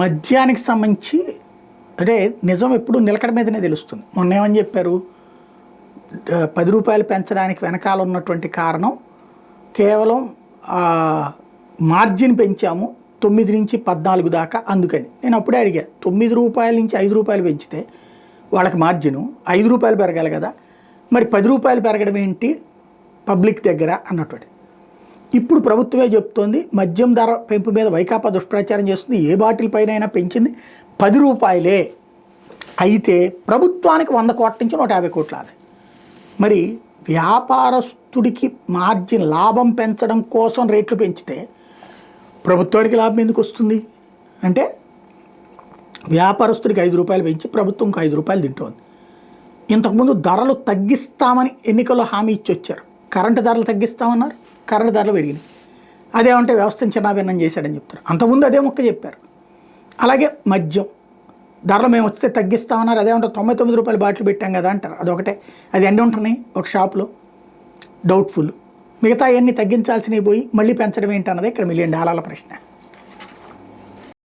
మద్యానికి సంబంధించి అంటే నిజం ఎప్పుడు నిలకడ మీదనే తెలుస్తుంది. మొన్న ఏమని చెప్పారు, 10 రూపాయలు పెంచడానికి వెనకాల ఉన్నటువంటి కారణం కేవలం మార్జిన్ పెంచాము 9 నుంచి 14 దాకా, అందుకని నేను అప్పుడే అడిగా 9 రూపాయల నుంచి 5 రూపాయలు పెంచితే వాళ్ళకి మార్జిను 5 రూపాయలు పెరగాలి కదా, మరి 10 రూపాయలు పెరగడం ఏంటి పబ్లిక్ దగ్గర అన్నటువంటి. ఇప్పుడు ప్రభుత్వమే చెప్తోంది మద్యం ధర పెంపు మీద వైకాపా దుష్ప్రచారం చేస్తుంది. ఏ బాటిల్ పైన అయినా పెంచింది 10 రూపాయలే, అయితే ప్రభుత్వానికి 100 కోట్ల నుంచి 150 కోట్ల ఆదాయం. మరి వ్యాపారస్తుడికి మార్జిన్ లాభం పెంచడం కోసం రేట్లు పెంచితే ప్రభుత్వానికి లాభం ఎందుకు వస్తుంది అంటే, వ్యాపారస్తుడికి 5 రూపాయలు పెంచి ప్రభుత్వంకి 5 రూపాయలు తింటోంది. ఇంతకుముందు ధరలు తగ్గిస్తామని ఎన్నికల్లో హామీ ఇచ్చి వచ్చారు. కరెంటు ధరలు తగ్గిస్తామన్నారు, కరెంటు ధరలు పెరిగినాయి. అదేమంటే వ్యవస్థను చిన్నాభిన్నం చేశాడని చెప్తారు. అంతకుముందు అదే మొక్క చెప్పారు. అలాగే మద్యం ధరలు మేము వస్తే తగ్గిస్తామన్నారు, అదేమంటే 99 రూపాయలు బాటిల్ పెట్టాం కదా అంటారు. అదొకటే, అది ఎన్ని ఉంటున్నాయి ఒక షాపులో డౌట్ఫుల్. మిగతా అన్నీ తగ్గించాల్సినవి పోయి మళ్ళీ పెంచడం ఏంటన్నదే ఇక్కడ $1 మిలియన్ ప్రశ్న.